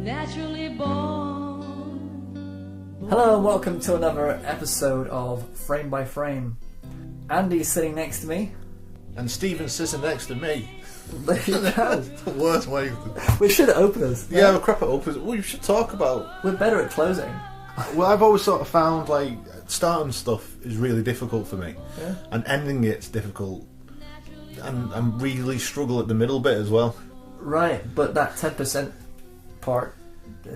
naturally born. Hello and welcome to another episode of Frame by Frame. Andy's sitting next to me. And Stephen's sitting next to me. There you go. The worst way. We should open us. Yeah, we'll crap it up. We should talk about... We're better at closing. Well, I've always sort of found, like, starting stuff is really difficult for me. Yeah. And ending it's difficult. And I really struggle at the middle bit as well. Right, but that 10% part,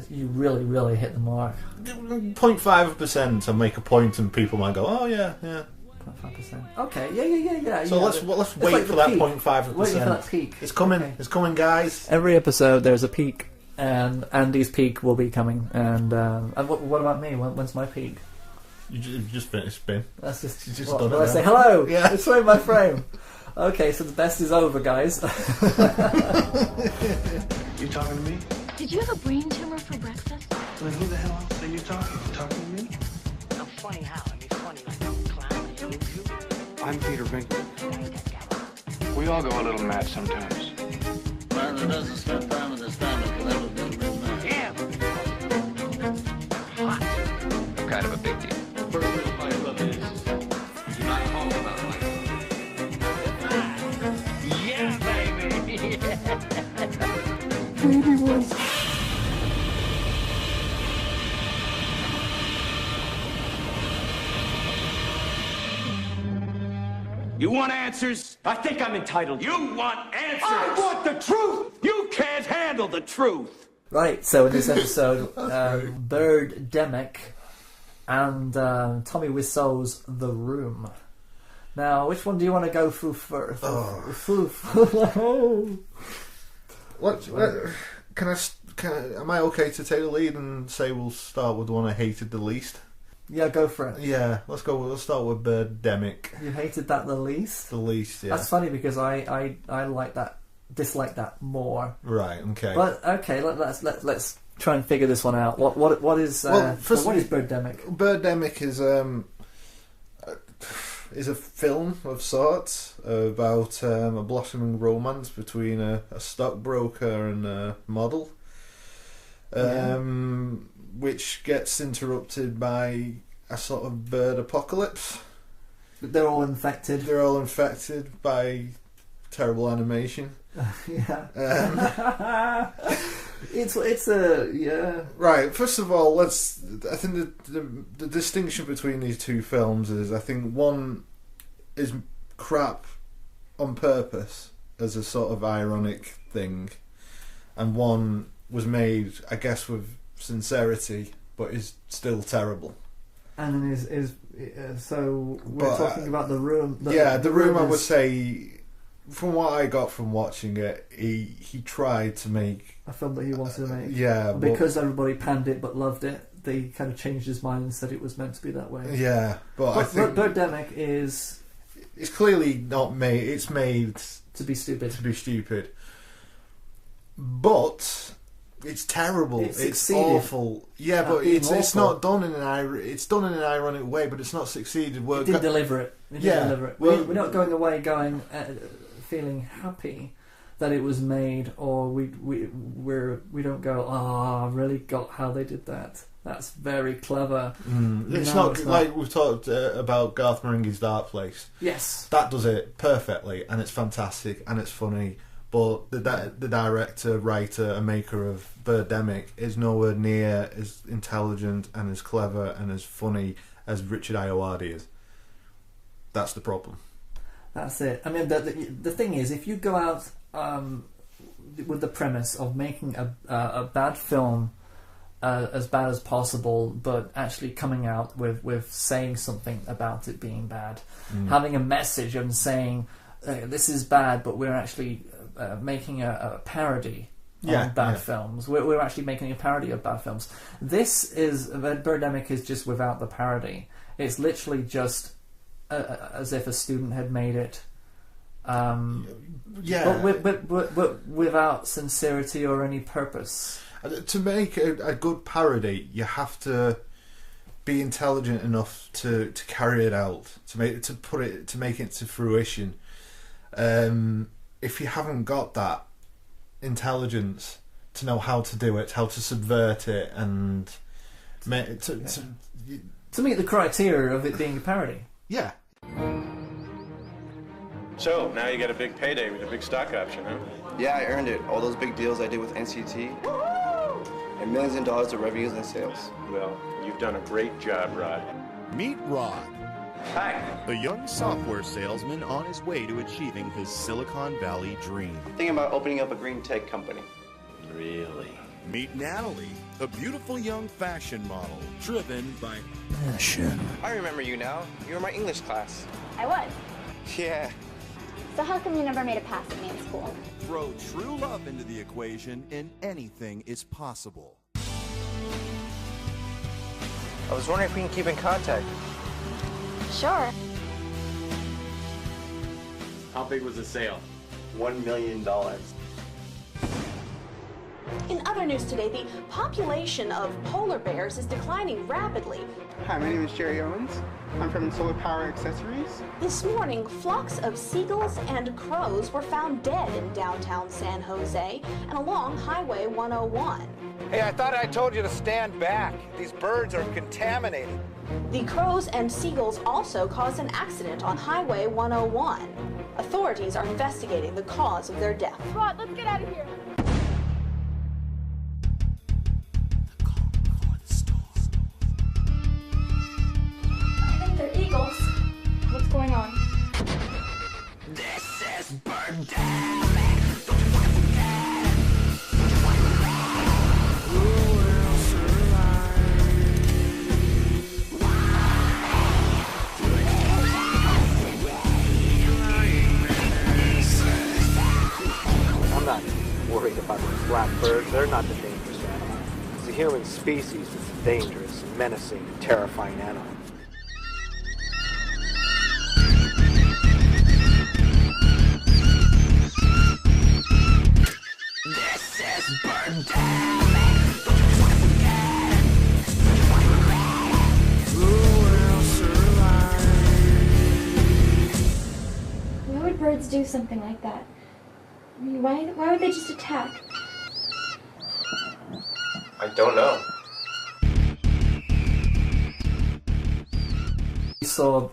you really hit the mark. 0.5% I make a point and people might go, oh yeah. 0.5%. Okay, yeah. So let's wait like for that peak. 0.5%. Wait for that peak. It's coming, Okay. It's coming, guys. Every episode there's a peak, and Andy's peak will be coming. And what about me? When's my peak? You just finished spin. That's just. You just What, done do it I now. say hello? Yeah. It's Frame by Frame. Okay, so the best is over, guys. You talking to me? Did you have a brain tumor for breakfast? Then who the hell else are you talking? You talking to me? I'm funny how? I mean, funny like a clown. You too? I'm Peter Venkman. We all go a little mad sometimes. Man that doesn't spend time with his family can never be a real man. Damn! Hot. I'm kind of a big deal. First rule of Fight Club is do not talk about Fight Club. Yeah, baby! You want answers? I think I'm entitled. You want answers? I want the truth! You can't handle the truth! Right, so in this episode, Birdemic and Tommy Wiseau's The Room. Now, which one do you want to go through first? Am I okay to take the lead and say we'll start with the one I hated the least? Yeah, go for it. Yeah, let's go. Let's start with Birdemic. You hated that the least? The least, yeah. That's funny because I like that, dislike that more. Right. Okay. But okay, let's try and figure this one out. What is what is Birdemic? Birdemic is a film of sorts about a blossoming romance between a stockbroker and a model. Which gets interrupted by a sort of bird apocalypse. They're all infected. They're all infected by terrible animation. Yeah. It's a yeah. Right. First of all, I think the distinction between these two films is I think one is crap on purpose as a sort of ironic thing, and one was made, I guess, with sincerity, but is still terrible. And is so we're talking about The Room. The Room. I would say, from what I got from watching it, he tried to make a film that he wanted to make. Yeah, because everybody panned it but loved it. They kind of changed his mind and said it was meant to be that way. Yeah, but I think Birdemic is. It's clearly not made. It's made to be stupid. But it's terrible. It's awful. Yeah, but it's not done in it's done in an ironic way, but it's not succeeded. It didn't deliver it. We're not going away feeling happy that it was made, or we don't go, I really got how they did that. That's very clever. It's not like we've talked about Garth Marenghi's Dark Place. Yes, that does it perfectly, and it's fantastic and it's funny. But the director, writer, and maker of Birdemic is nowhere near as intelligent and as clever and as funny as Richard Ayoade is. That's the problem. That's it. I mean, the thing is, if you go out with the premise of making a bad film as bad as possible, but actually coming out with saying something about it being bad, having a message and saying this is bad, but we're actually making a parody on bad films. We're actually making a parody of bad films. Birdemic is just without the parody. It's literally just as if a student had made it. But without sincerity or any purpose. To make a good parody, you have to be intelligent enough to carry it out, to make it to fruition. If you haven't got that intelligence, to know how to do it, how to subvert it, and to meet the criteria of it being a parody. Yeah. So, now you got a big payday with a big stock option, huh? Yeah, I earned it. All those big deals I did with NCT. And millions of dollars of revenues and sales. Well, you've done a great job, Rod. Meet Rod. Hi. A young software salesman on his way to achieving his Silicon Valley dream. Thinking about opening up a green tech company. Really? Meet Natalie, a beautiful young fashion model, driven by passion. I remember you now. You were my English class. I was. Yeah. So how come you never made a pass at me in school? Throw true love into the equation and anything is possible. I was wondering if we can keep in contact. Sure. How big was the sale? $1 million. In other news today, the population of polar bears is declining rapidly. Hi, my name is Jerry Owens. I'm from Solar Power Accessories. This morning, flocks of seagulls and crows were found dead in downtown San Jose and along Highway 101. Hey, I thought I told you to stand back. These birds are contaminated. The crows and seagulls also caused an accident on Highway 101. Authorities are investigating the cause of their death. Rod, let's get out of here. They're eagles. What's going on? This is Birdemic. Don't you wanna forget? Who will survive? I'm not worried about those black birds. They're not the dangerous animal. It's the human species that's the dangerous, menacing, and terrifying animal. This is Birdemic. Don't you wanna forget? Who will survive? Why would birds do something like that? I mean, why would they just attack? I don't know.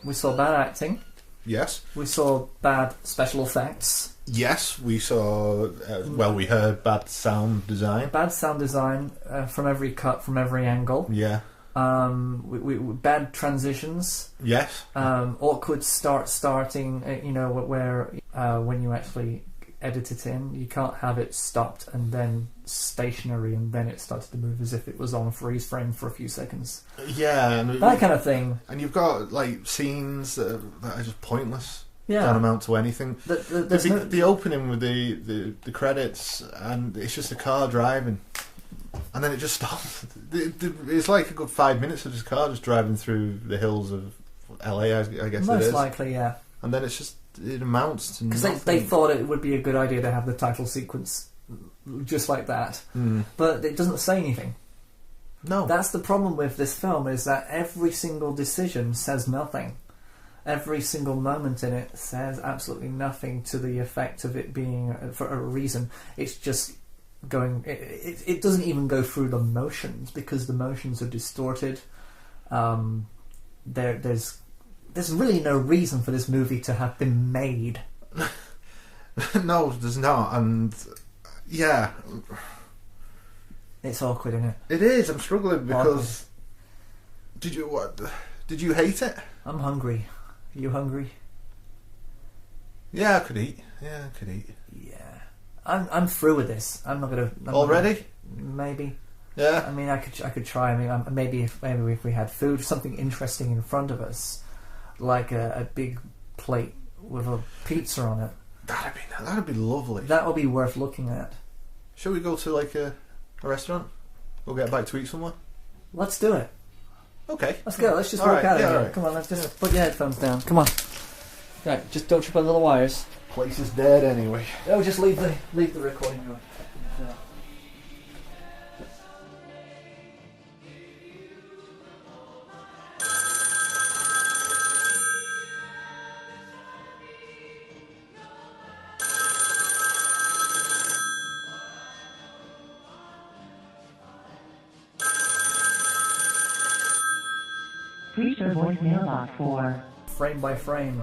We saw bad acting. Yes. We saw bad special effects. Yes, we saw. We heard bad sound design. Bad sound design from every cut, from every angle. Yeah. We bad transitions. Yes. Awkward starting. Where when you actually edit it in, you can't have it stopped and then stationary and then it starts to move as if it was on freeze frame for a few seconds. Yeah, and that kind of thing. And you've got like scenes that are just pointless. Yeah, don't amount to anything. The opening with the credits, and it's just a car driving, and then it just stops. It's like a good 5 minutes of this car just driving through the hills of LA. I guess most it is. likely, yeah. And then it amounts to nothing. Because they thought it would be a good idea to have the title sequence just like that, but it doesn't say anything. No, that's the problem with this film, is that every single decision says nothing. Every single moment in it says absolutely nothing to the effect of it being for a reason. It's just going. It doesn't even go through the motions because the motions are distorted. There's really no reason for this movie to have been made. No, there's not, and yeah, it's awkward, isn't it? It is. I'm struggling because did you hate it? I'm hungry. Are you hungry? Yeah, I could eat. Yeah. I'm through with this. I'm not gonna. Already? Maybe. Yeah. I mean, I could try. I mean, maybe if we had food, something interesting in front of us, like a big plate with a pizza on it. That'd be lovely. That would be worth looking at. Shall we go to like a restaurant? We'll get a bite to eat somewhere. Let's do it. Okay. Let's go. Let's just walk out of here. Right. Come on, let's just put your headphones down. Come on. Right, just don't trip on the little wires. Place is dead anyway. Oh, just leave the recording going. Reach the voicemail box for Frame by frame.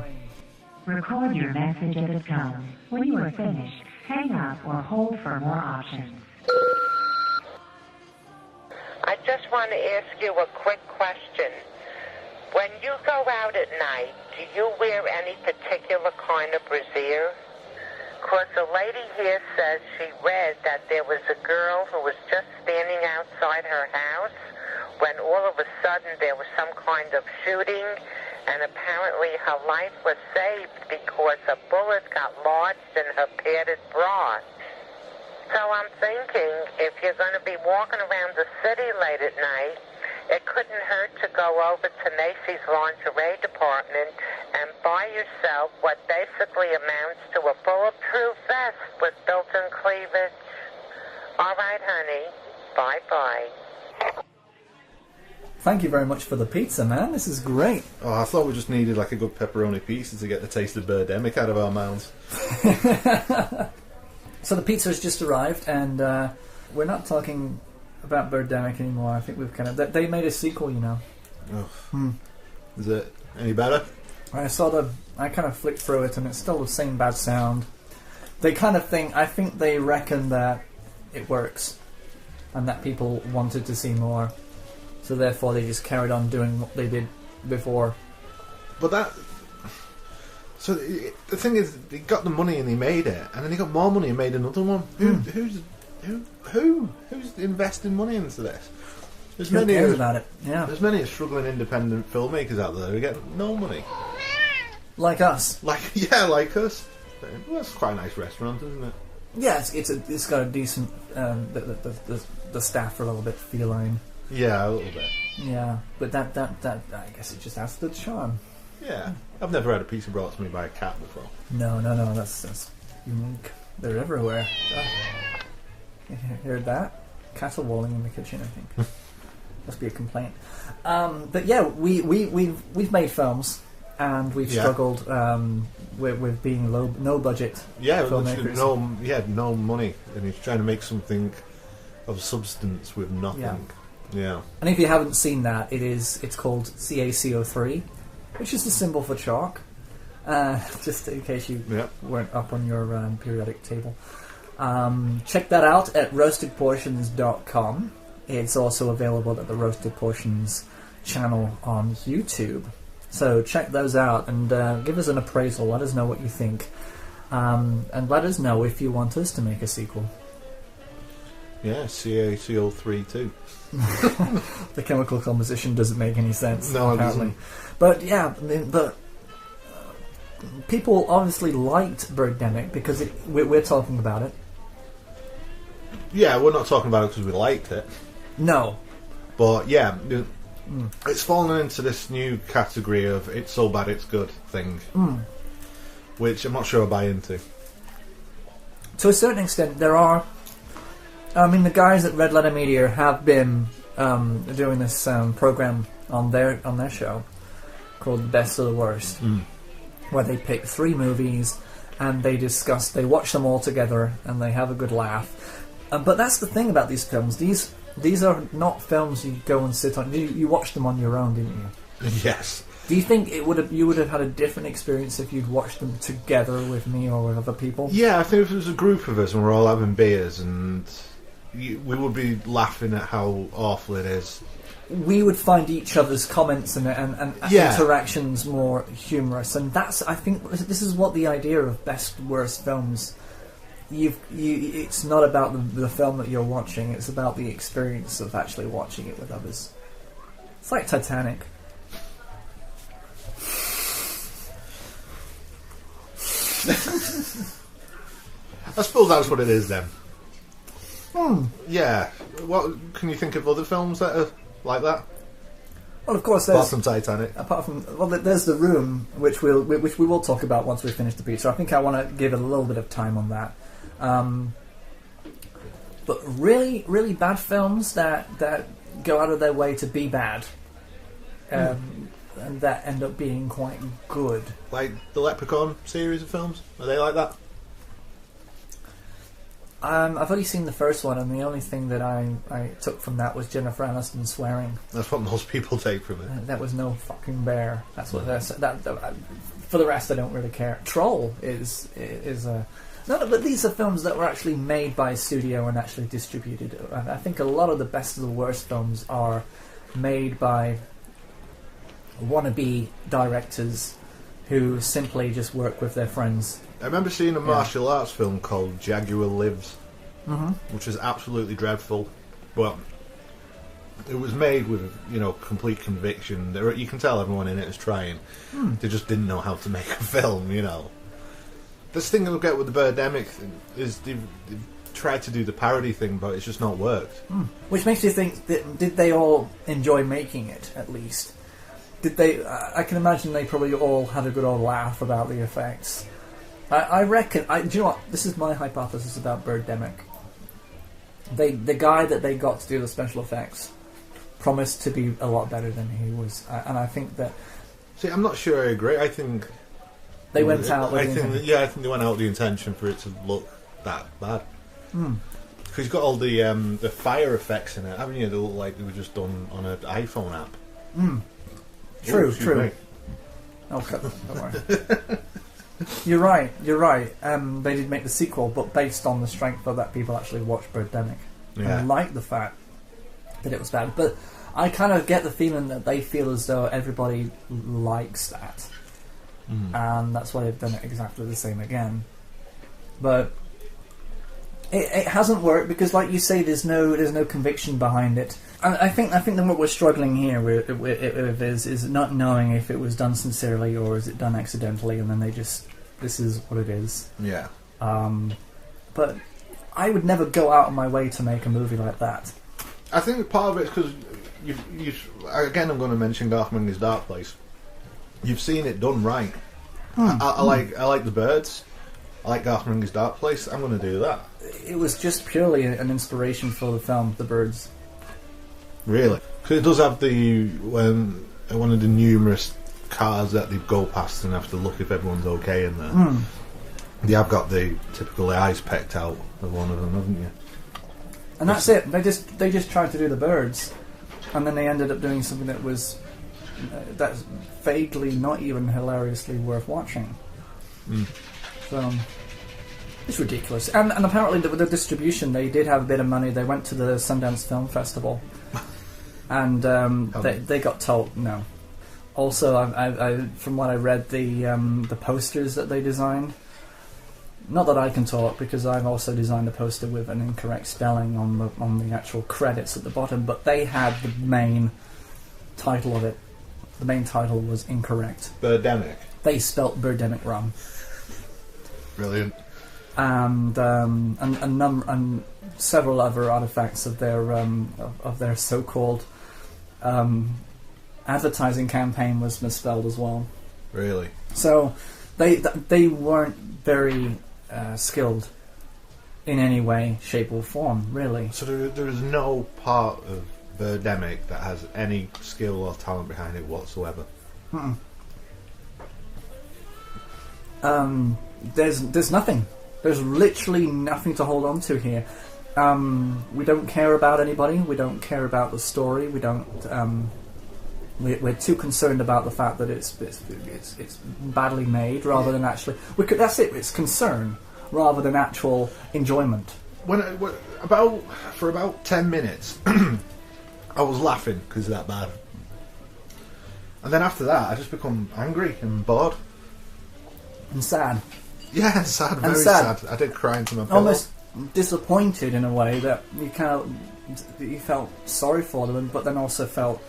record your message at the tone. When you are finished, hang up or hold for more options. I just want to ask you a quick question. When you go out at night, do you wear any particular kind of brassiere? Because a lady here says she read that there was a girl who was just standing outside her house when all of a sudden there was some kind of shooting, and apparently her life was saved because a bullet got lodged in her padded bra. So I'm thinking, if you're going to be walking around the city late at night, it couldn't hurt to go over to Macy's lingerie department and buy yourself what basically amounts to a bulletproof vest with built-in cleavage. All right, honey. Bye-bye. Thank you very much for the pizza, man. This is great. Oh, I thought we just needed like a good pepperoni pizza to get the taste of Birdemic out of our mouths. So the pizza has just arrived, and we're not talking about Birdemic anymore. I think we've kind of... They made a sequel, you know. Oh. Is it any better? I kind of flicked through it, and it's still the same bad sound. They kind of think... I think they reckon that it works, and that people wanted to see more. So therefore they just carried on doing what they did before. But that... So the thing is, he got the money and he made it, and then he got more money and made another one. Who's investing money into this? There's Who cares about it? Yeah. There's many struggling independent filmmakers out there who get no money. Like us. Like us. Well, that's quite a nice restaurant, isn't it? Yeah, it's got a decent... the staff are a little bit feline. Yeah, a little bit. Yeah, but that I guess it just adds to the charm. Yeah, I've never had a pizza brought to me by a cat before. No, that's unique. They're everywhere. You heard that? Caterwauling in the kitchen, I think. Must be a complaint. But yeah, we've made films, and we've struggled with being no budget filmmakers. No money, and he's trying to make something of substance with nothing. Yeah. And if you haven't seen that, it's called CaCO3, which is the symbol for chalk. Just in case you weren't up on your periodic table. Check that out at roastedportions.com. It's also available at the Roasted Portions channel on YouTube. So check those out and give us an appraisal. Let us know what you think. And let us know if you want us to make a sequel. Yeah, CaCO3 too. The chemical composition doesn't make any sense. No, apparently. It doesn't. But yeah, people obviously liked Birdemic because we're talking about it. Yeah, we're not talking about it because we liked it. No. But yeah, it's fallen into this new category of it's so bad it's good thing. Which I'm not sure I buy into. To a certain extent, there are... I mean, the guys at Red Letter Media have been doing this program on their show called The Best of the Worst, where they pick 3 movies and they watch them all together and they have a good laugh. But that's the thing about these films. These are not films you go and sit on. You watched them on your own, didn't you? Yes. Do you think you would have had a different experience if you'd watched them together with me or with other people? Yeah, I think if it was a group of us and we're all having beers and we would be laughing at how awful it is. We would find each other's comments and interactions more humorous, and I think this is what the idea of best worst films. It's not about the film that you're watching; it's about the experience of actually watching it with others. It's like Titanic. I suppose that's what it is then. Yeah. What can you think of other films that are like that? Well, of course, apart from Titanic. There's The Room, which we will talk about once we finish the pizza. I think I want to give it a little bit of time on that. But really, really bad films that go out of their way to be bad, and that end up being quite good. Like the Leprechaun series of films, are they like that? I've only seen the first one, and the only thing that I took from that was Jennifer Aniston swearing. That's what most people take from it. That was no fucking bear. That's what they're saying. For the rest, I don't really care. Troll is a... No, but these are films that were actually made by a studio and actually distributed. I think a lot of the best of the worst films are made by wannabe directors who simply just work with their friends. I remember seeing a martial arts film called Jaguar Lives, which was absolutely dreadful. But it was made with, complete conviction. You can tell everyone in it is trying. They just didn't know how to make a film, This thing that we get with the Birdemic thing is they've tried to do the parody thing, but it's just not worked. Which makes you think, did they all enjoy making it, at least? Did they? I can imagine they probably all had a good old laugh about the effects. I reckon... do you know what? This is my hypothesis about Birdemic. The guy that they got to do the special effects promised to be a lot better than he was. And I think that... See, I'm not sure I agree. I think... They went out with I think they went out with the intention for it to look that bad. Because you've got all the fire effects in it, haven't you? They look like they were just done on an iPhone app. True. Okay, don't worry. You're right. They did make the sequel, but based on the strength of that, people actually watched Birdemic. Yeah. And like the fact that it was bad. But I kind of get the feeling that they feel as though everybody likes that. And that's why they've done it exactly the same again. But it hasn't worked because, like you say, there's no conviction behind it. And I think that what we're struggling here with is not knowing if it was done sincerely or is it done accidentally, and then this is what it is. Yeah. But I would never go out of my way to make a movie like that. I think part of it is because again, I'm going to mention Garthman's Dark Place. You've seen it done right. I like the birds. I like Garthman's Dark Place. I'm going to do that. It was just purely an inspiration for the film The Birds. Really? Because it does have one of the numerous cars that they go past and have to look if everyone's okay in there. They have got the typical eyes pecked out of one of them, haven't you? And that's it. They just tried to do The Birds, and then they ended up doing something that was that's vaguely not even hilariously worth watching. So it's ridiculous. And apparently the distribution, they did have a bit of money. They went to the Sundance Film Festival, and they got told no. Also, I from what I read, the posters that they designed. Not that I can talk, because I've also designed a poster with an incorrect spelling on the actual credits at the bottom, but they had the main title of it. The main title was incorrect. Birdemic. They spelt Birdemic wrong. Brilliant. And several other artifacts of their so-called advertising campaign was misspelled as well. Really? So they weren't very skilled in any way, shape or form, really. So there is no part of Birdemic that has any skill or talent behind it whatsoever. There's nothing. There's literally nothing to hold on to here. We don't care about anybody. We don't care about the story. We don't. We're too concerned about the fact that it's badly made, rather than actually. That's it. It's concern rather than actual enjoyment. For about 10 minutes, I was laughing because it's that bad, and then after that, I just become angry and bored and sad. Yeah, sad, very sad. I did cry into my pillow. Almost disappointed in a way that you felt sorry for them, but then also felt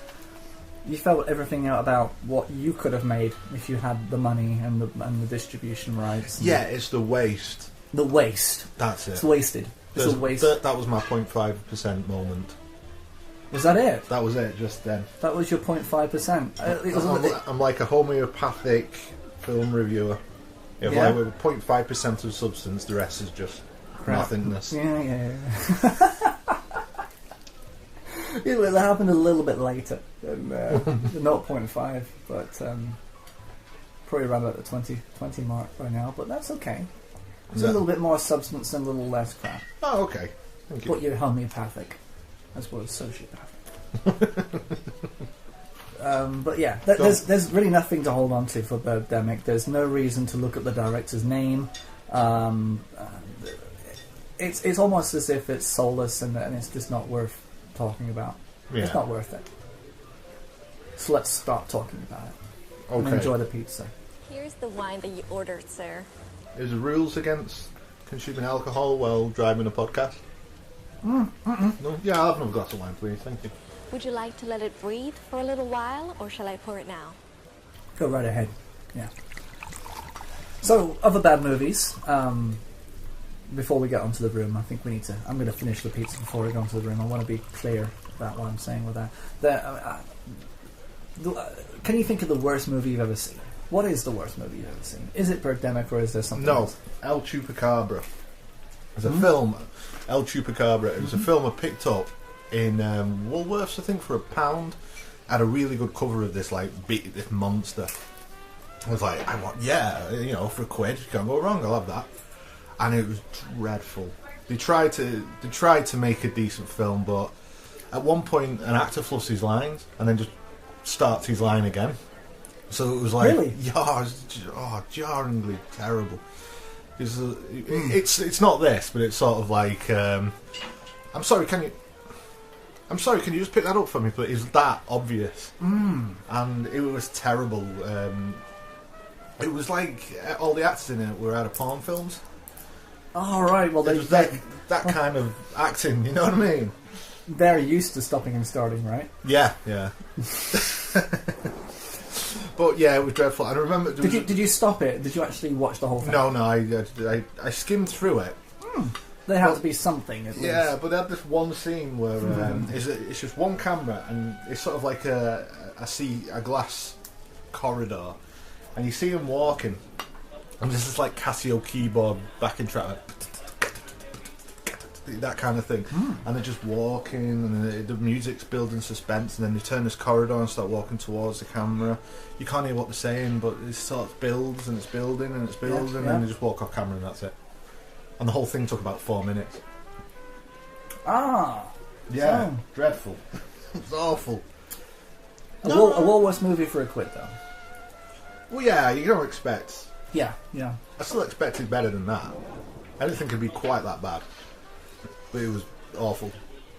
everything out about what you could have made if you had the money and the distribution rights. Yeah, it's the waste. The waste. That's it. It's wasted. It's a waste. That was my 0.5% moment. Was that it? That was it, just then. That was your 0.5%. I'm like a homeopathic film reviewer. If like with 0.5% of substance, the rest is just nothingness. Yeah. It happened a little bit later than the 0.5, but probably around about the 20 mark by now. But that's okay. It's a little bit more substance and a little less crap. Oh, okay. Thank you. But you're homeopathic as well as sociopathic. But yeah, there's really nothing to hold on to for Birdemic. There's no reason to look at the director's name. It's almost as if it's soulless and it's just not worth talking about. Yeah. It's not worth it. So let's start talking about it. Okay. And enjoy the pizza. Here's the wine that you ordered, sir. Is there rules against consuming alcohol while driving a podcast? No? Yeah, I'll have another glass of wine, please. Thank you. Would you like to let it breathe for a little while, or shall I pour it now? Go right ahead. Yeah. So, other bad movies. Before we get onto The Room, I think we need to... I'm going to finish the pizza before we go onto The Room. I want to be clear about what I'm saying with that. Can you think of the worst movie you've ever seen? What is the worst movie you've ever seen? Is it Birdemic or is there something else? No, El Chupacabra. It's a film, El Chupacabra. It was a film I picked up in Woolworths, I think, for £1. Had a really good cover of this, like, this monster. I was like, for £1, you can't go wrong, I'll have that. And it was dreadful. They tried to make a decent film, but at one point an actor fluffs his lines and then just starts his line again. So it was like, really? Jarringly terrible. It's not this, but it's sort of like, I'm sorry, can you just pick that up for me, please? It's that obvious. And it was terrible. It was like all the actors in it were out of porn films. Oh, right. Well, that kind of acting, you know what I mean? They're used to stopping and starting, right? Yeah. But yeah, it was dreadful. I remember. Did you stop it? Did you actually watch the whole thing? No. I skimmed through it. There had to be something. At least. Yeah, but they had this one scene where it's just one camera and it's sort of like a glass corridor, and you see him walking, and there's this like Casio keyboard backing track, that kind of thing, and they're just walking, and the music's building suspense, and then they turn this corridor and start walking towards the camera. You can't hear what they're saying, but it sort of builds and it's building and it's building, and then they just walk off camera and that's it. And the whole thing took about 4 minutes. Yeah, dreadful. It's awful. A Woolworths movie for £1 though. Well, yeah, you don't expect. Yeah. I still expected better than that. I didn't think it'd be quite that bad. But it was awful.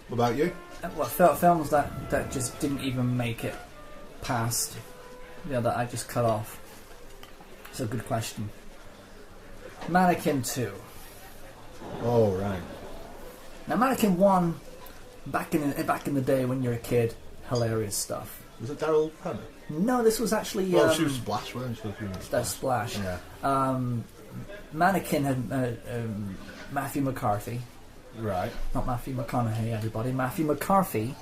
What about you? Well, films that just didn't even make it past, that I just cut off. It's a good question. Mannequin 2. Oh, right. Now, Mannequin 1, back in the day when you're a kid, hilarious stuff. Was it Daryl Hannah? No, this was actually... Well, she was Splash, wasn't she? That's Splash. Yeah. Mannequin had Matthew McCarthy. Right. Not Matthew McConaughey, everybody. Matthew McCarthy.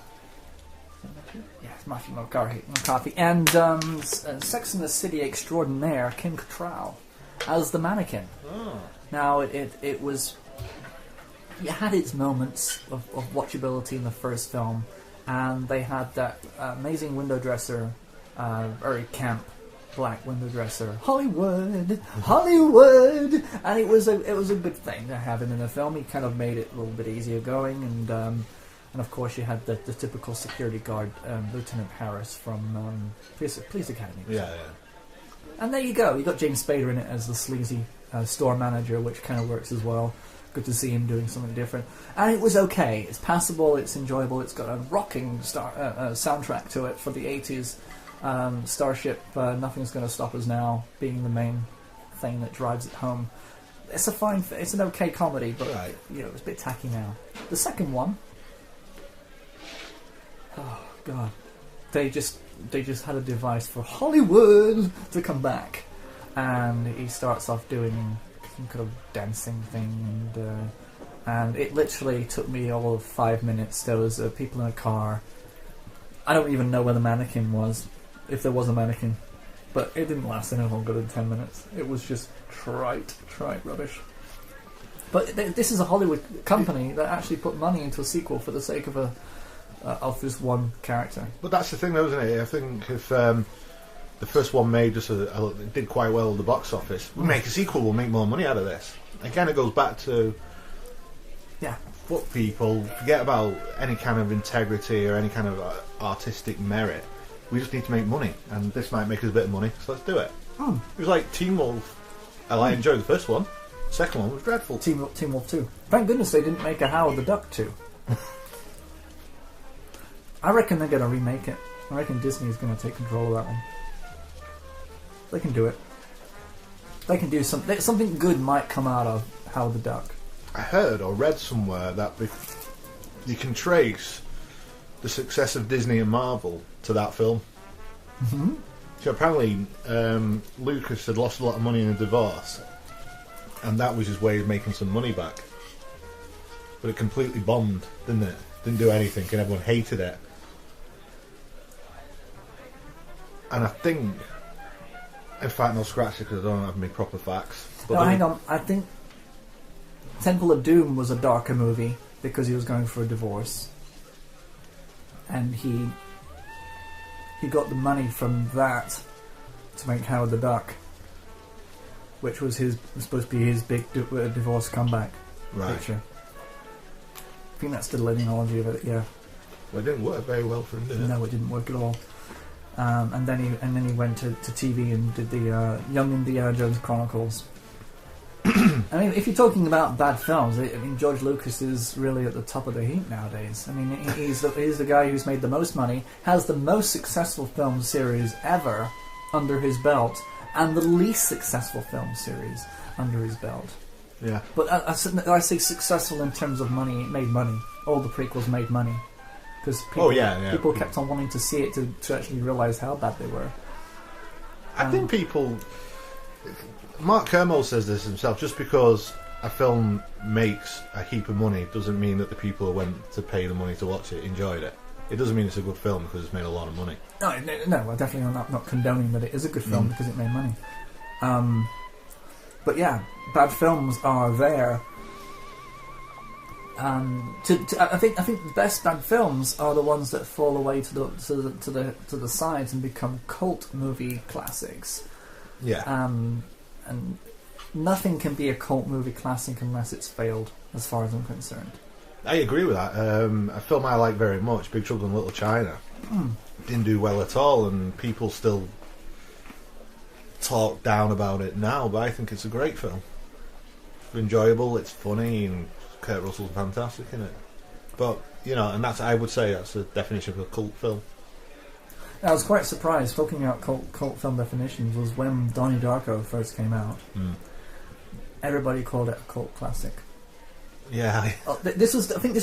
Yes, Matthew McCarthy. And Sex and the City extraordinaire, Kim Cattrall, as the Mannequin. Oh. Now, it was... It had its moments of watchability in the first film, and they had that amazing window dresser, very camp black window dresser, Hollywood, and it was a good thing to have him in the film. He kind of made it a little bit easier going, and of course you had the typical security guard, Lieutenant Harris from Police Academy. Yeah. And there you go. You got James Spader in it as the sleazy store manager, which kind of works as well. Good to see him doing something different. And it was okay. It's passable, it's enjoyable, it's got a rocking soundtrack to it for the 80s. Starship, Nothing's Gonna Stop Us Now being the main thing that drives it home. It's an okay comedy, but right. It's a bit tacky now. The second one, oh god, they just had a device for Hollywood to come back, and he starts off doing some kind of dancing thing, and it literally took me all of 5 minutes. There was people in a car. I don't even know where the mannequin was, if there was a mannequin, but it didn't last anything longer than 10 minutes. It was just trite rubbish. But this is a Hollywood company that actually put money into a sequel for the sake of this one character. But that's the thing, though, isn't it? I think if the first one made it did quite well at the box office. We'll make a sequel, we'll make more money out of this. Again, it goes back to fuck people, forget about any kind of integrity or any kind of artistic merit. We just need to make money, and this might make us a bit of money, so let's do it. It was like Teen Wolf. I enjoyed the first one. The second one was dreadful. Teen Wolf 2. Thank goodness they didn't make a Howard the Duck 2. I reckon they're going to remake it. I reckon Disney's going to take control of that one. They can do it. They can do something good might come out of Howard the Duck. I heard or read somewhere that you can trace the success of Disney and Marvel to that film. Mm-hmm. So apparently Lucas had lost a lot of money in a divorce, and that was his way of making some money back. But it completely bombed, didn't it? Didn't do anything, and everyone hated it. And I think, in fact, no, scratch it because I don't have any proper facts. But no, hang on. I think Temple of Doom was a darker movie because he was going for a divorce, and he got the money from that to make Howard the Duck, which was supposed to be his big divorce comeback picture. I think that's the lineology of it. Yeah. Well, it didn't work very well for him, did it? No, it didn't work at all. And then he went to TV and did the Young Indiana Jones Chronicles. I mean, if you're talking about bad films, I mean, George Lucas is really at the top of the heap nowadays. I mean, he's the guy who's made the most money, has the most successful film series ever under his belt, and the least successful film series under his belt. Yeah. But I say successful in terms of money. It made money. All the prequels made money. Because people kept on wanting to see it to actually realise how bad they were. I think people... Mark Kermode says this himself, just because a film makes a heap of money doesn't mean that the people who went to pay the money to watch it enjoyed it. It doesn't mean it's a good film because it's made a lot of money. No, I definitely am not condoning that it is a good film because it made money. But yeah, bad films are there. I think the best bad films are the ones that fall away to the sides and become cult movie classics. Yeah. And nothing can be a cult movie classic unless it's failed, as far as I'm concerned. I agree with that. A film I like very much, Big Trouble in Little China, didn't do well at all, and people still talk down about it now, but I think it's a great film. It's enjoyable, it's funny, and Kurt Russell's fantastic in it. But, and I would say that's the definition of a cult film. I was quite surprised, talking about cult film definitions, was when Donnie Darko first came out. Everybody called it a cult classic. Yeah. I think this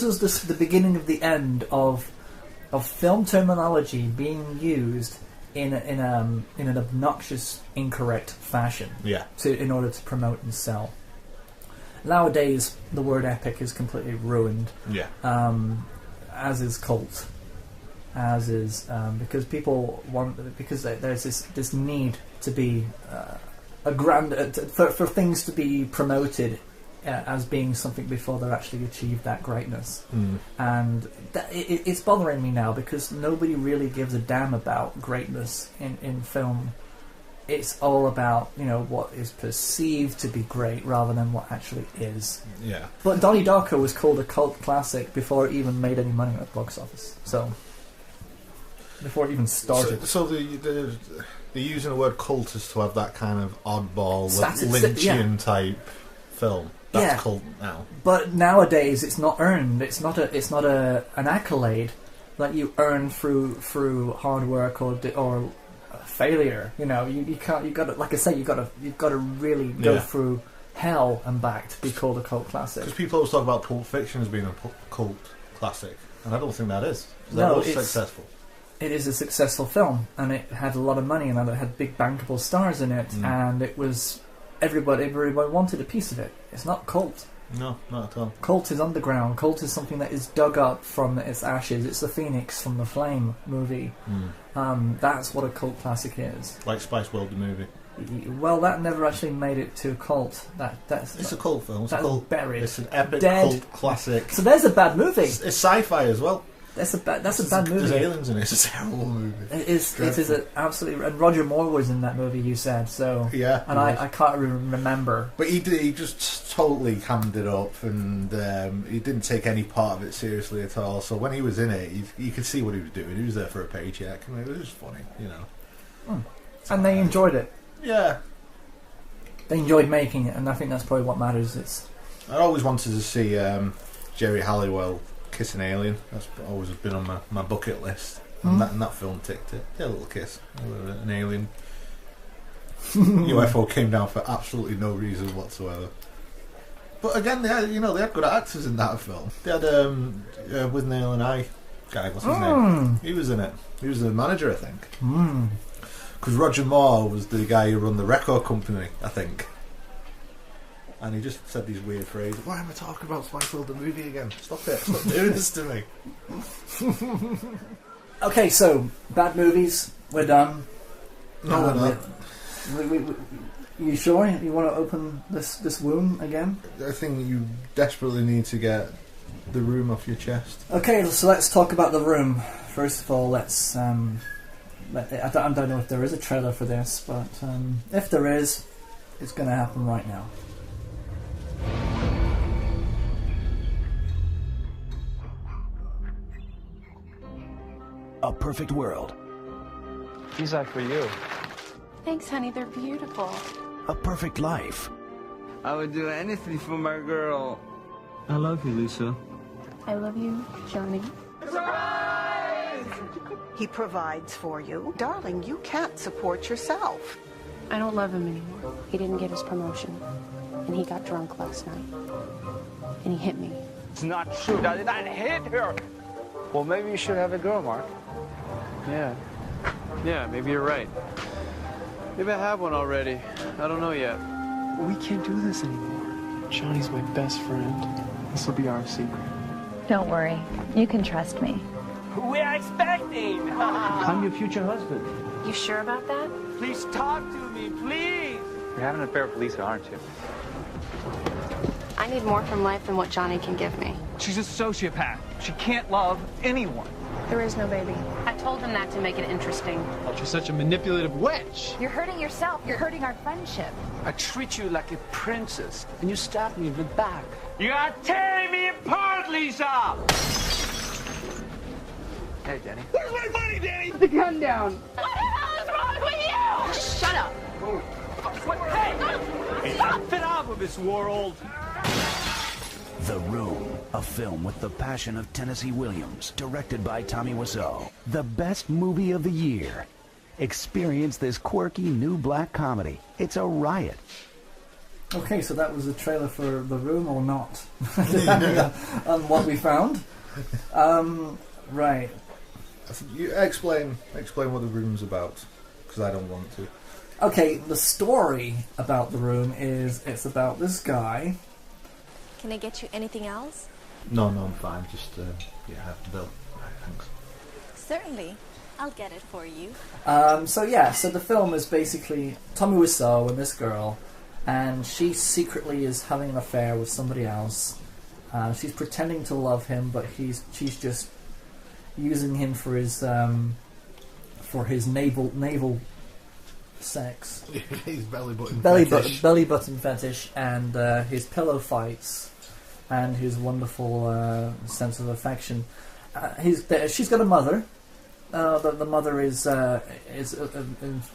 was the beginning of the end of film terminology being used in an obnoxious, incorrect fashion. Yeah. In order to promote and sell. Nowadays, the word epic is completely ruined. Yeah. As is cult. As is because people because there's this need to be a grand for things to be promoted as being something before they've actually achieved that greatness, and it's bothering me now because nobody really gives a damn about greatness in film. It's all about what is perceived to be great rather than what actually is. Yeah. But Donnie Darko was called a cult classic before it even made any money at the box office. So. Before it even started. So they're using the word cult as to have that kind of oddball, Lynchian type film. That's cult now. But nowadays, it's not earned. It's not an accolade that you earn through hard work or failure. You can't. You got to, like I say, you got to really go through hell and back to be called a cult classic. Because people always talk about Pulp Fiction as being a cult classic, and I don't think that is. No, it's successful. It is a successful film, and it had a lot of money, and it had big bankable stars in it, and it was everybody wanted a piece of it. It's not cult. No, not at all. Cult is underground. Cult is something that is dug up from its ashes. It's the phoenix from the flame movie. That's what a cult classic is. Like Spiceworld, the movie. Well, that never actually made it to a cult. It's a cult film. That's buried. It's an epic cult classic. So there's a bad movie. It's sci-fi as well. That's a bad movie. There's aliens in it. It's a terrible movie. It is absolutely. And Roger Moore was in that movie. You said so. Yeah. And I can't remember. But he just totally hammed it up, and he didn't take any part of it seriously at all. So when he was in it, you could see what he was doing. He was there for a paycheck. I mean, it was funny, you know. And they enjoyed it. Yeah. They enjoyed making it, and I think that's probably what matters. I always wanted to see Jerry Halliwell kiss an alien. That's always been on my bucket list. And that film ticked it. Yeah, a little kiss. An alien UFO came down for absolutely no reason whatsoever. But again, they had good actors in that film. They had with Nail and I guy. What's his name? He was in it. He was the manager, I think. Because Roger Moore was the guy who run the record company, I think. And he just said these weird phrases. Why am I talking about Spiceworld the movie again? Stop it. Stop doing this to me. Okay, so, bad movies. We're done. No, we're not. You sure? You want to open this wound again? I think you desperately need to get The Room off your chest. Okay, so let's talk about The Room. First of all, let's... I don't know if there is a trailer for this, but if there is, it's going to happen right now. A perfect world. These are for you. Thanks, honey. They're beautiful. A perfect life. I would do anything for my girl. I love you, Lisa. I love you, Johnny. He provides for you. Darling, you can't support yourself. I don't love him anymore. He didn't get his promotion. And he got drunk last night. And he hit me. It's not true. I did not hit her. Well, maybe you should have a girl, Mark. Yeah, maybe you're right. Maybe I have one already. I don't know yet. We can't do this anymore. Johnny's my best friend. This will be our secret. Don't worry. You can trust me. We are expecting. I'm your future husband. You sure about that? Please talk to me, please. You're having an affair with Lisa, aren't you? I need more from life than what Johnny can give me. She's a sociopath. She can't love anyone. There is no baby. I told him that to make it interesting. But you're such a manipulative witch. You're hurting yourself. You're hurting our friendship. I treat you like a princess, and you stab me in the back. You are tearing me apart, Lisa! Hey, Danny. Where's my money, Danny? Put the gun down. What the hell is wrong with you? Just shut up. Hey! Stop it out of this world! The Room, a film with the passion of Tennessee Williams, directed by Tommy Wiseau. The best movie of the year. Experience this quirky new black comedy. It's a riot. Okay, so that was a trailer for The Room, or not, depending on what we found. Right. You explain what The Room's about, because I don't want to. Okay, the story about The Room is it's about this guy. Can I get you anything else? No, I'm fine. Just, have the bill. Right, thanks. Certainly. I'll get it for you. So the film is basically Tommy Wiseau and this girl, and she secretly is having an affair with somebody else. She's pretending to love him, but she's just using him for his naval sex. His belly button fetish, and his pillow fights, and his wonderful sense of affection. She's got a mother. The mother is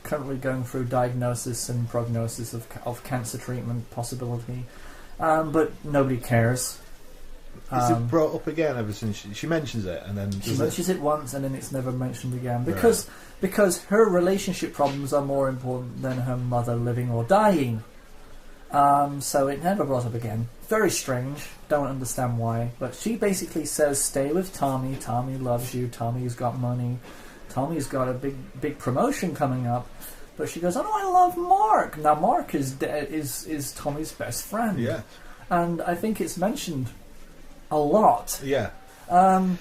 currently going through diagnosis and prognosis of cancer treatment possibility, but nobody cares. Is it brought up again ever since she mentions it, and then she mentions it once, and then it's never mentioned again because her relationship problems are more important than her mother living or dying. So it never brought up again. Very strange. Don't understand why. But she basically says, "Stay with Tommy. Tommy loves you. Tommy's got money. Tommy's got a big promotion coming up." But she goes, "Oh no, I love Mark." Now Mark is Tommy's best friend. Yeah. And I think it's mentioned a lot. Yeah. And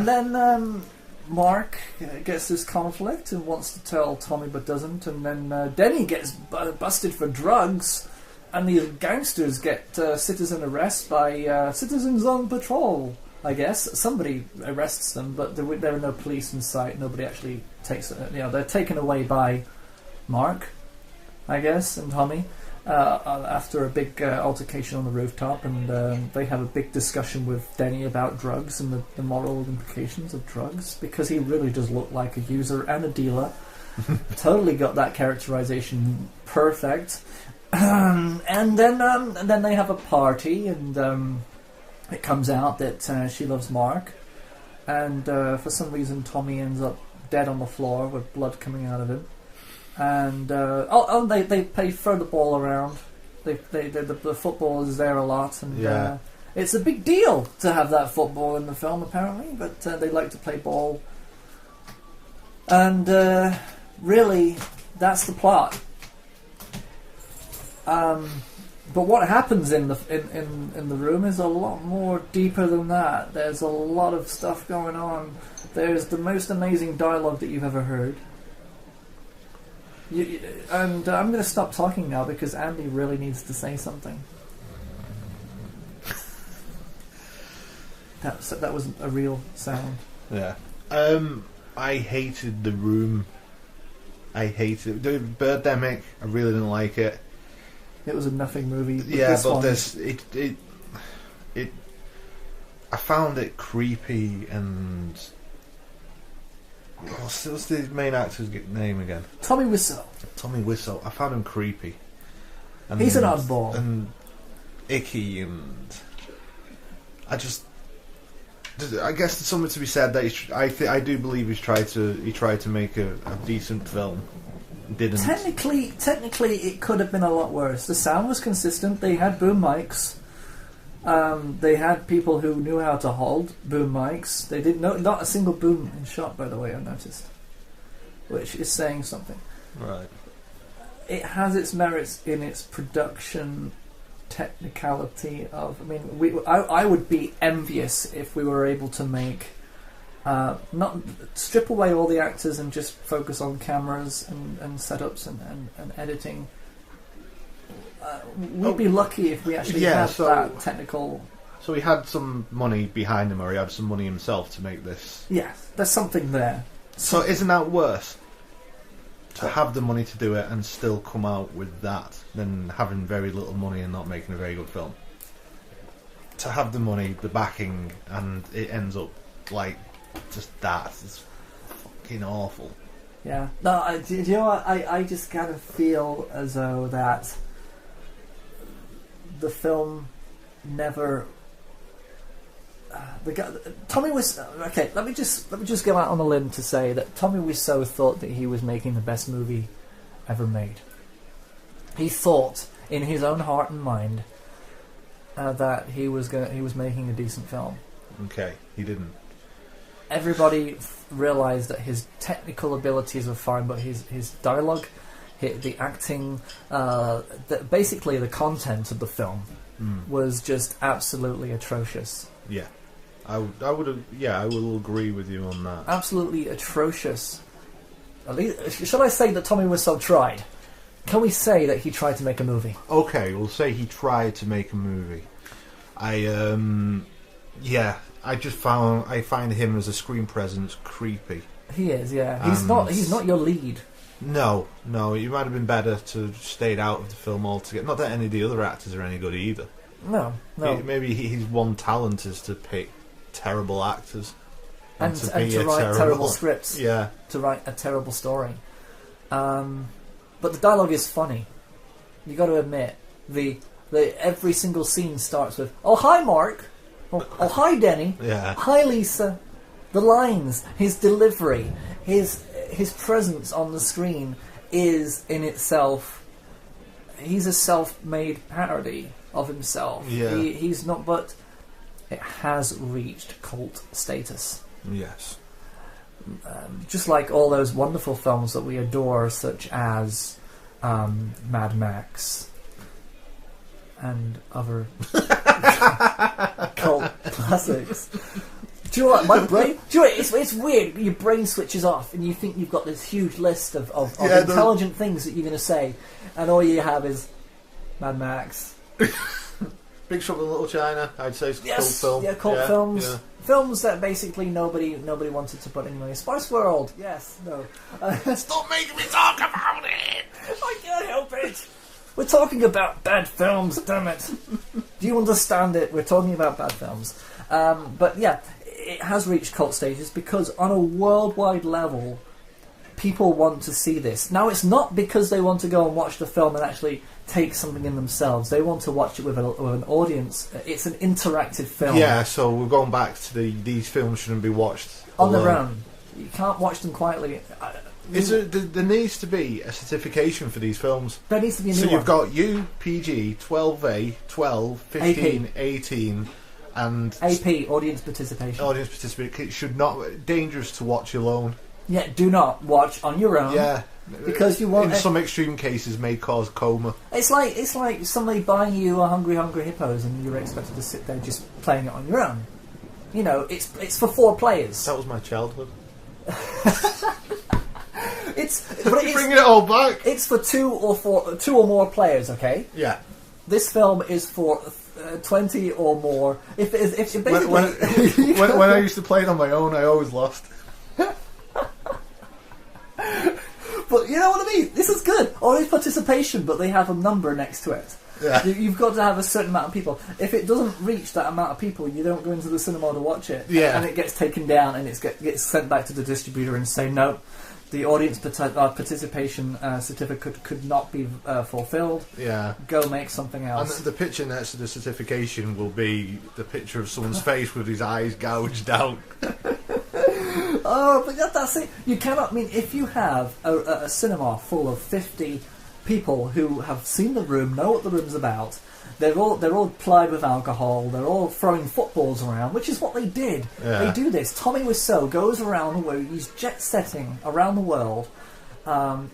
then Mark gets this conflict and wants to tell Tommy but doesn't, and then Denny gets busted for drugs, and these gangsters get citizen arrest by Citizens on Patrol. I guess. Somebody arrests them, but there are no police in sight. Nobody actually takes it. They're taken away by Mark, I guess, and Tommy after a big altercation on the rooftop, and they have a big discussion with Denny about drugs and the moral implications of drugs, because he really does look like a user and a dealer. Totally got that characterization perfect. And then they have a party, and it comes out that she loves Mark, and for some reason Tommy ends up dead on the floor with blood coming out of him. And they throw the ball around. The football is there a lot, and it's a big deal to have that football in the film apparently. But they like to play ball, and really, that's the plot. But what happens in the room is a lot more deeper than that. There's a lot of stuff going on. There's the most amazing dialogue that you've ever heard. And I'm going to stop talking now because Andy really needs to say something. That was a real sound. Yeah. I hated The Room. I hated it. Birdemic, I really didn't like it. It was a nothing movie. I found it creepy, and what's the main actor's name again? Tommy Wiseau. Tommy Wiseau. I found him creepy. And, he's an oddball. And icky, and I guess there's something to be said that I do believe he tried to make a decent film. Didn't. Technically, it could have been a lot worse. The sound was consistent. They had boom mics. They had people who knew how to hold boom mics. They did not a single boom in shot, by the way, I noticed, which is saying something. Right. It has its merits in its production technicality of. I mean, I would be envious if we were able to make. Not strip away all the actors and just focus on cameras and setups and editing. We'd be lucky if we actually had that technical. So he had some money behind him, or he had some money himself to make this. Yeah, there's something there. So isn't that worse? To have the money to do it and still come out with that, than having very little money and not making a very good film. To have the money, the backing, and it ends up like. Just that is fucking awful. Yeah. No, do you know what? I just kind of feel as though that the film never. Tommy was okay. Let me just go out on a limb to say that Tommy Wiseau thought that he was making the best movie ever made. He thought in his own heart and mind that he was making a decent film. Okay, he didn't. Everybody realised that his technical abilities were fine, but his dialogue, the acting, basically the content of the film was just absolutely atrocious. Yeah, I will agree with you on that. Absolutely atrocious. At least, should I say that Tommy Wiseau tried? Can we say that he tried to make a movie? Okay, we'll say he tried to make a movie. I find him as a screen presence creepy. He is, yeah. He's not your lead. No. It might have been better to stayed out of the film altogether. Not that any of the other actors are any good either. No. Maybe his one talent is to pick terrible actors and to write terrible scripts. Yeah. To write a terrible story. But the dialogue is funny. You got to admit, the every single scene starts with "Oh hi Mark." Oh, hi, Denny. Yeah. Hi, Lisa. The lines, his delivery, his presence on the screen is in itself. He's a self-made parody of himself. Yeah. He's not, but it has reached cult status. Yes. Just like all those wonderful films that we adore, such as Mad Max. And other cult classics. Do you know what? My brain. Do you know what? It's weird. Your brain switches off, and you think you've got this huge list of intelligent things that you're going to say, and all you have is Mad Max, Big Trouble in Little China, I'd say, is a cult Yes, film. yeah, cult films. Yeah. Films that basically nobody wanted to put anyway. Spiceworld, yes, no. Stop making me talk about it! I can't help it! We're talking about bad films, damn it. Do you understand it? We're talking about bad films. But yeah, it has reached cult stages because on a worldwide level, people want to see this. Now, it's not because they want to go and watch the film and actually take something in themselves. They want to watch it with an audience. It's an interactive film. Yeah, so we're going back to these films shouldn't be watched on their own. You can't watch them quietly. There needs to be a certification for these films. There needs to be a new So you've one. got UPG, 12A, 12, 15, AP. 18, and AP, audience participation. Audience participation. It should not dangerous to watch alone. Yeah, do not watch on your own. Yeah, because you want. In some extreme cases, may cause coma. It's like somebody buying you a Hungry Hippos, and you're expected to sit there just playing it on your own. You know, it's for 4 players. That was my childhood. It's bringing it all back. It's for 2 or more players. Okay. Yeah. This film is for 20 or more. If basically when I used to play it on my own, I always lost. But you know what I mean? This is good. Audience participation, but they have a number next to it. Yeah. You've got to have a certain amount of people. If it doesn't reach that amount of people, you don't go into the cinema to watch it. Yeah. And it gets taken down and it gets sent back to the distributor and say, no, the audience participation certificate could not be fulfilled. Yeah. Go make something else. And the picture next to the certification will be the picture of someone's face with his eyes gouged out. Oh, but that's it. You cannot. I mean, if you have a cinema full of 50 people who have seen The Room, know what The Room's about, they're all plied with alcohol, they're all throwing footballs around, which is what they did. Yeah. They do this. Tommy Wiseau goes around the world, he's jet-setting around the world,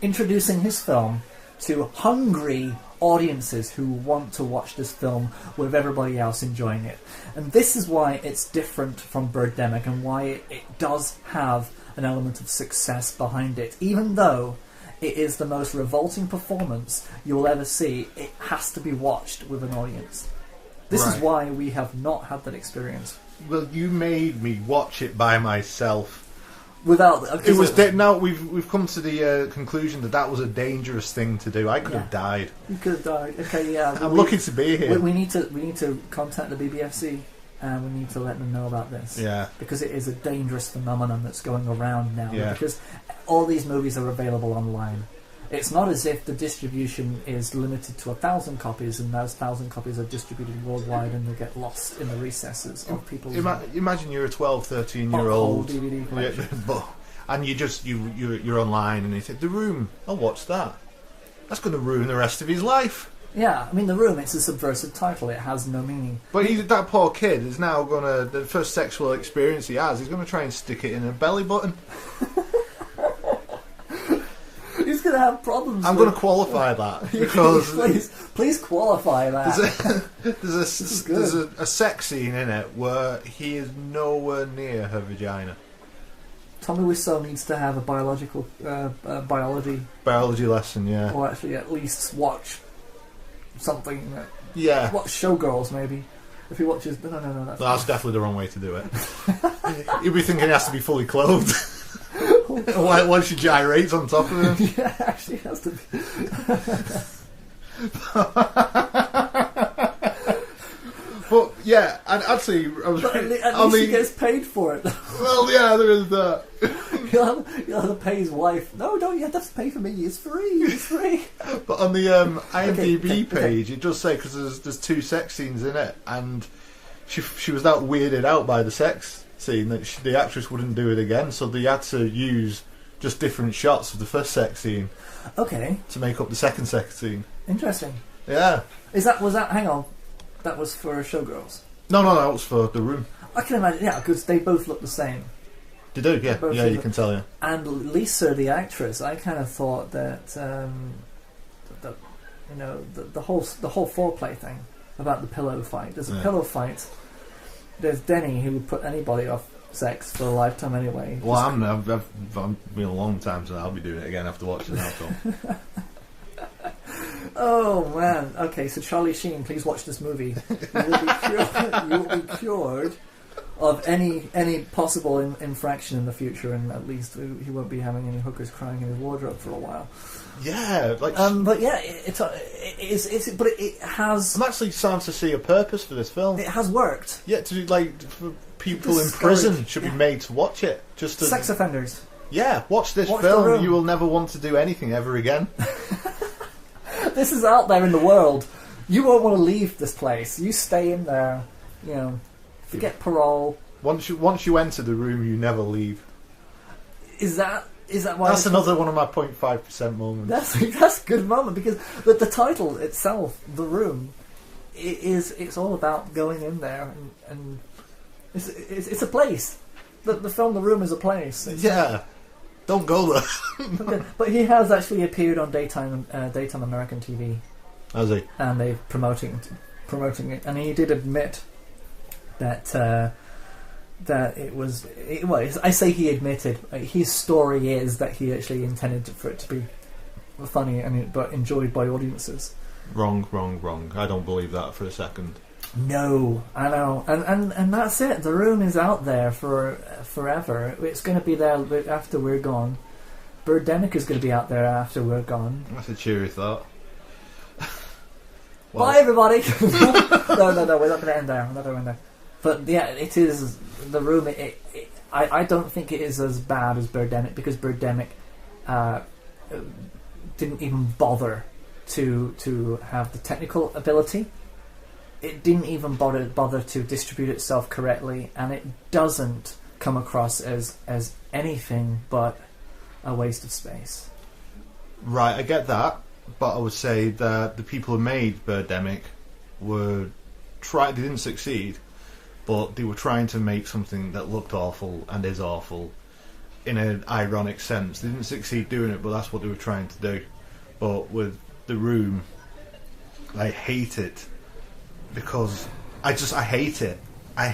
introducing his film to hungry audiences who want to watch this film with everybody else enjoying it. And this is why it's different from Birdemic and why it does have an element of success behind it. Even though it is the most revolting performance you'll ever see, it has to be watched with an audience. This is why we have not had that experience. Well, you made me watch it by myself. Without it was now we've come to the conclusion that was a dangerous thing to do. I could have died. You could have died. Okay, yeah. I'm lucky to be here. We need to contact the BBFC and we need to let them know about this. Yeah. Because it is a dangerous phenomenon that's going around now. Yeah. Because all these movies are available online. It's not as if the distribution is limited to 1,000 copies and those 1,000 copies are distributed worldwide and they get lost in the recesses of people's... Imagine you're a 12, 13-year-old DVD collection. and you're online and you think, The Room, I'll watch that. That's going to ruin the rest of his life. Yeah, I mean, The Room, it's a subversive title. It has no meaning. But that poor kid is now going to... The first sexual experience he has, he's going to try and stick it in a belly button. He's going to have problems. I'm going to qualify that because please qualify that. There's a sex scene in it where he is nowhere near her vagina. Tommy Wiseau needs to have a biology lesson, yeah, or actually at least watch something. Yeah, watch Showgirls maybe. If he watches, no, that's definitely the wrong way to do it. You'll be thinking he has to be fully clothed. Once she gyrates on top of him. Yeah, actually has to be. But yeah, and actually, I was. But at least he gets paid for it. Well, yeah, there is that. You'll have to pay his wife. No, don't. You have to pay for me. It's free. It's free. But on the IMDb page, it does say because there's 2 sex scenes in it, and she was that weirded out by the sex scene that the actress wouldn't do it again, so they had to use just different shots of the first sex scene. Okay. To make up the second sex scene. Interesting. Yeah. Was that? Hang on. That was for Showgirls. No, that was for The Room. I can imagine. Yeah, because they both look the same. They do. Yeah. Yeah, you can tell. Yeah. And Lisa, the actress, I kind of thought that the whole foreplay thing about the pillow fight. There's a pillow fight. There's Denny who would put anybody off sex for a lifetime anyway. Well, I've been a long time, so I'll be doing it again after watching that film. Oh man. Okay, so Charlie Sheen, please watch this movie. You will be cured of any possible infraction in the future, and at least he won't be having any hookers crying in his wardrobe for a while. Yeah, like. But yeah, it has. I'm actually starting to see a purpose for this film. It has worked. Yeah, for people in prison should be made to watch it. Just to, sex offenders. Yeah, watch this film. You will never want to do anything ever again. This is out there in the world. You won't want to leave this place. You stay in there. You know, forget parole. Once you enter the room, you never leave. Is that why? That's another one of my 0.5% moments. That's a good moment, because the title itself, The Room, it's all about going in there and it's a place. The film The Room is a place. Don't go there. But he has actually appeared on daytime American TV. Has he? And they're promoting it, and he did admit that it was. I say he admitted. His story is that he actually intended for it to be funny but enjoyed by audiences. Wrong. I don't believe that for a second. No, I know, and that's it. The Room is out there for forever. It's going to be there after we're gone. Birdemic is going to be out there after we're gone. That's a cheery thought. Bye, everybody. No, we're not going to end there. But yeah, it is The Room. I don't think it is as bad as Birdemic, because Birdemic didn't even bother to have the technical ability. It didn't even bother to distribute itself correctly, and it doesn't come across as anything but a waste of space. Right, I get that, but I would say that the people who made Birdemic they didn't succeed, but they were trying to make something that looked awful and is awful in an ironic sense. They didn't succeed doing it, but that's what they were trying to do. But with The Room, I hate it. Because I hate it. I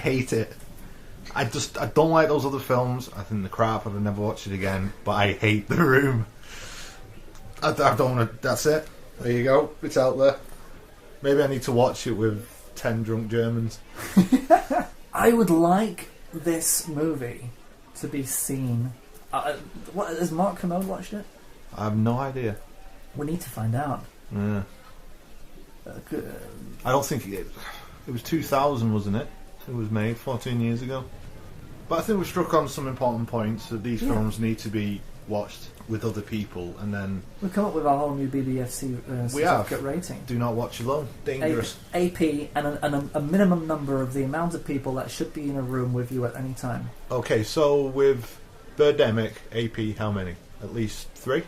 don't like those other films. I think they're crap. I've never watched it again. But I hate The Room. I don't want to. That's it. There you go. It's out there. Maybe I need to watch it with 10 drunk Germans. I would like this movie to be seen. Has Mark Commode watched it? I have no idea. We need to find out. Yeah. I don't think it was 2000, wasn't it? It was made 14 years ago. But I think we struck on some important points that these films need to be watched with other people, and then we've come up with our whole new BBFC certificate rating. Do not watch alone. Dangerous. AP and a minimum number of the amount of people that should be in a room with you at any time. Okay, so with Birdemic, AP, how many? At least 3?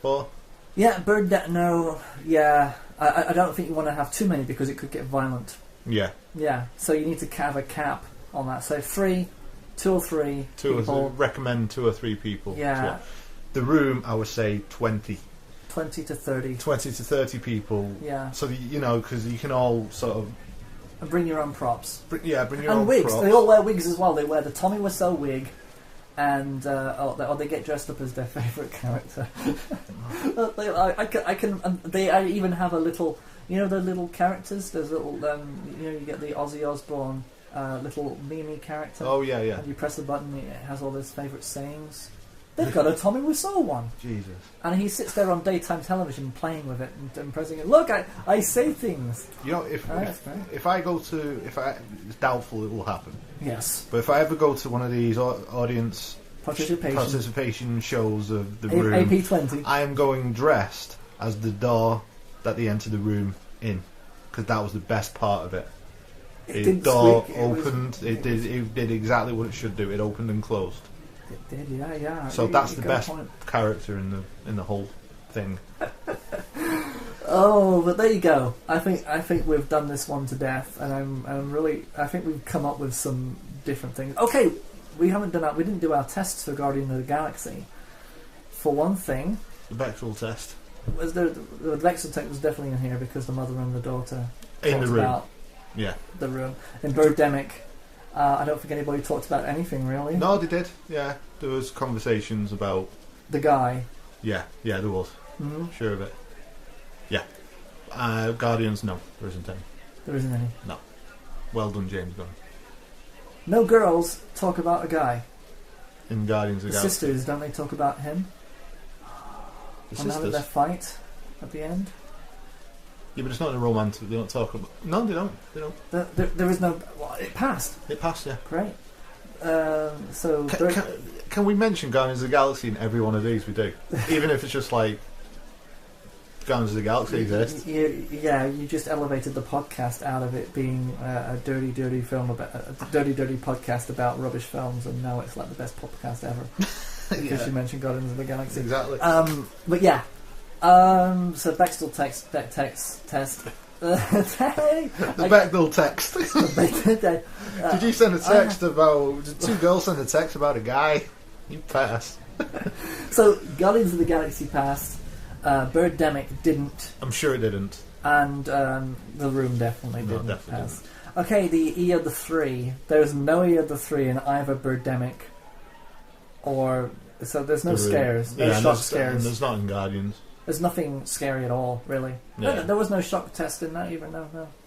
4? Yeah, no, yeah. I don't think you want to have too many, because it could get violent. Yeah. Yeah, so you need to have a cap on that. So 2 or 3 people. Recommend 2 or 3 people. Yeah. The Room, I would say 20. 20 to 30. 20 to 30 people. Yeah. So, because you can all sort of... And bring your own props. Bring your own props. And wigs. They all wear wigs as well. They wear the Tommy Wiseau wig. And or they get dressed up as their favourite character. They even have a little, the little characters. There's little, you get the Ozzy Osbourne little meme character. Oh yeah. And you press the button, it has all his favourite sayings. They've got a Tommy Wiseau one. Jesus. And he sits there on daytime television playing with it and pressing it. Look, I say things. If I go to... it's doubtful it will happen. Yes. But if I ever go to one of these audience participation shows of The Room... AP20. I am going dressed as the door that they enter the room in. Because that was the best part of it. The door opened. It did exactly what it should do. It opened and closed. It did, yeah. So that's the best character in the whole thing. Oh, but there you go. I think we've done this one to death, and I'm really. I think we've come up with some different things. Okay, we didn't do our tests for Guardian of the Galaxy. For one thing, the Bechtel test. The Bechtel test was definitely in here because the mother and the daughter in the room. About The Room. In Birdemic, I don't think anybody talked about anything really. No, they did. Yeah, there was conversations about the guy. Yeah, there was. Mm-hmm. Sure of it. Yeah. Guardians, no, there isn't any. There isn't any. No. Well done, James Gunn. No girls talk about a guy. In Guardians of the Galaxy. Sisters, don't they talk about him? The And having sisters? their fight at the end? Yeah, but it's not a romantic. They don't talk about. No, they don't. They don't. There is no. Well, it passed. It passed, yeah. Great. So can we mention Guardians of the Galaxy in every one of these? We do, even if it's just like Guardians of the Galaxy exists. You just elevated the podcast out of it being a dirty film about a dirty podcast about rubbish films, and now it's like the best podcast ever because you mentioned Guardians of the Galaxy. Exactly. But yeah. So Bechtel test. The Bechdel text. Did you send a text about? Did two girls send a text about a guy? You passed. So Guardians of the Galaxy passed. Birdemic didn't. I'm sure it didn't. And The Room definitely didn't definitely pass. Okay, the E of the three. There's no E of the three in either Birdemic or so. There's no scares. No shock scares. There's not in Guardians. There's nothing scary at all, really. Yeah. No, there was no shock test in that either.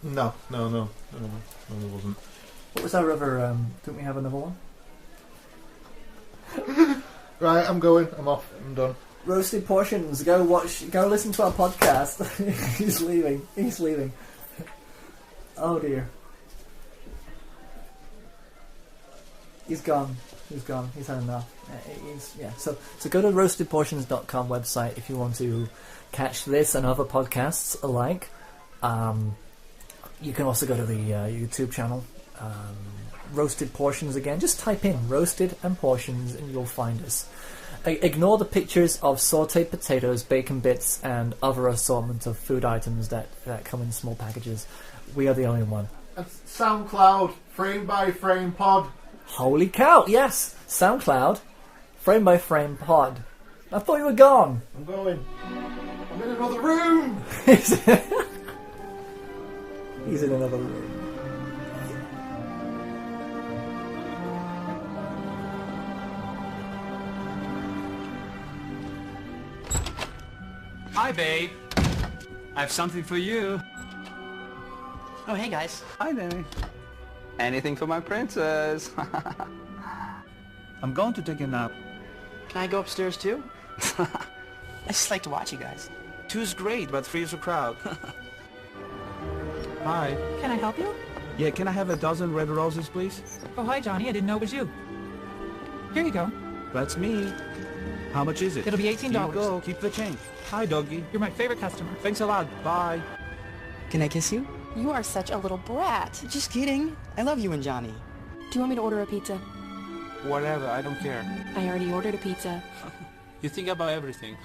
No, there wasn't. What was our other? Didn't we have another one? Right, I'm going. I'm off. I'm done. Roasted Portions. Go listen to our podcast. He's leaving. Oh dear. He's gone. He's had enough. So go to roastedportions.com website if you want to catch this and other podcasts alike. You can also go to the YouTube channel. Roasted Portions again. Just type in Roasted and Portions and you'll find us. Ignore the pictures of sautéed potatoes, bacon bits, and other assortment of food items that come in small packages. We are the only one. SoundCloud, frame by frame pod. Holy cow! Yes, SoundCloud, frame by frame pod. I thought you were gone. I'm going. I'm in another room. He's in another room. Hi, babe. I have something for you. Oh, hey, guys. Hi, Danny. Anything for my princess. I'm going to take a nap. Can I go upstairs, too? I just like to watch you guys. 2's great, but 3 is a crowd. Hi. Can I help you? Yeah, can I have a dozen red roses, please? Oh, hi, Johnny. I didn't know it was you. Here you go. That's me. How much is it? It'll be $18. Here you go. Keep the change. Hi, doggy. You're my favorite customer. Thanks a lot. Bye. Can I kiss you? You are such a little brat. Just kidding. I love you and Johnny. Do you want me to order a pizza? Whatever, I don't care. I already ordered a pizza. You think about everything.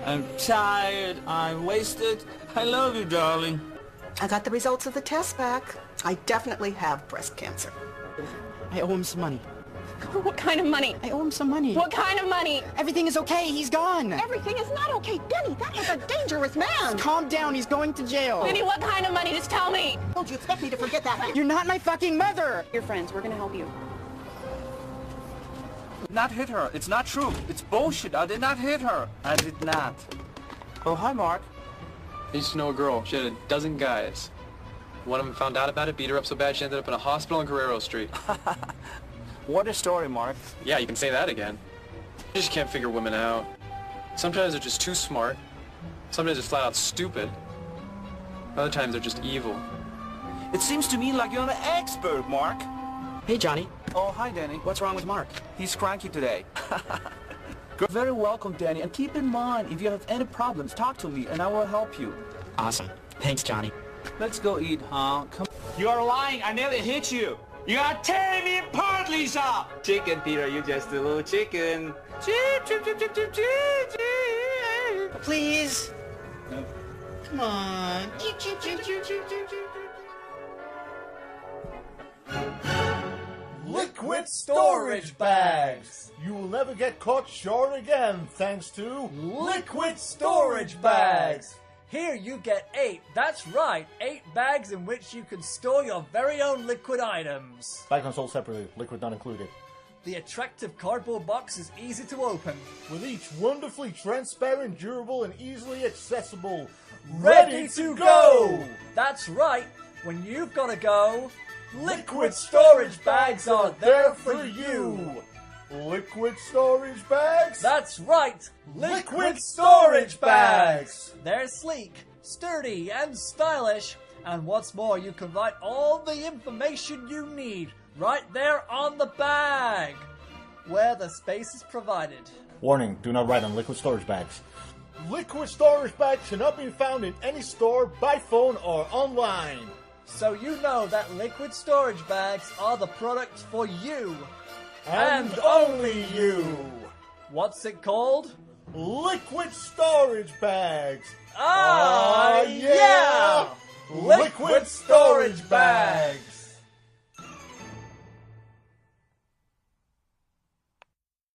I'm tired. I'm wasted. I love you, darling. I got the results of the test back. I definitely have breast cancer. I owe him some money. What kind of money? I owe him some money. What kind of money? Everything is okay. He's gone. Everything is not okay. Benny, that was a dangerous man. Just calm down. He's going to jail. Benny, what kind of money? Just tell me. Don't you expect me to forget that man? You're not my fucking mother. Your friends, we're going to help you. Not hit her. It's not true. It's bullshit. I did not hit her. I did not. Oh, hi, Mark. I used to know a girl. She had a dozen guys. One of them found out about it, beat her up so bad she ended up in a hospital on Guerrero Street. What a story, Mark. Yeah, you can say that again. You just can't figure women out. Sometimes they're just too smart. Sometimes they're flat out stupid. Other times they're just evil. It seems to me like you're an expert, Mark. Hey, Johnny. Oh, hi, Danny. What's wrong with Mark? He's cranky today. You're very welcome, Danny. And keep in mind, if you have any problems, talk to me and I will help you. Awesome. Thanks, Johnny. Let's go eat, huh? Come. You're lying. I nearly hit you. You are tearing me apart, Lisa! Chicken, Peter, you're just a little chicken. Chip, chip, chip, chip, chip, chip, chip. Please. No. Come on. Chip, chip, chip, chip, chip, chip, chip. Liquid storage bags! You will never get caught short again thanks to liquid storage bags! Here you get 8. That's right, 8 bags in which you can store your very own liquid items. Bags are sold separately, liquid not included. The attractive cardboard box is easy to open. With each wonderfully transparent, durable, and easily accessible. Ready to go! That's right. When you've got to go, liquid storage bags are there for you. Liquid storage bags? That's right. Liquid storage bags! They're sleek, sturdy, and stylish. And what's more, you can write all the information you need right there on the bag, where the space is provided. Warning, do not write on liquid storage bags. Liquid storage bags cannot be found in any store, by phone, or online. So you know that liquid storage bags are the product for you. And only you. What's it called? Liquid storage bags. Ah, yeah! Liquid storage bags.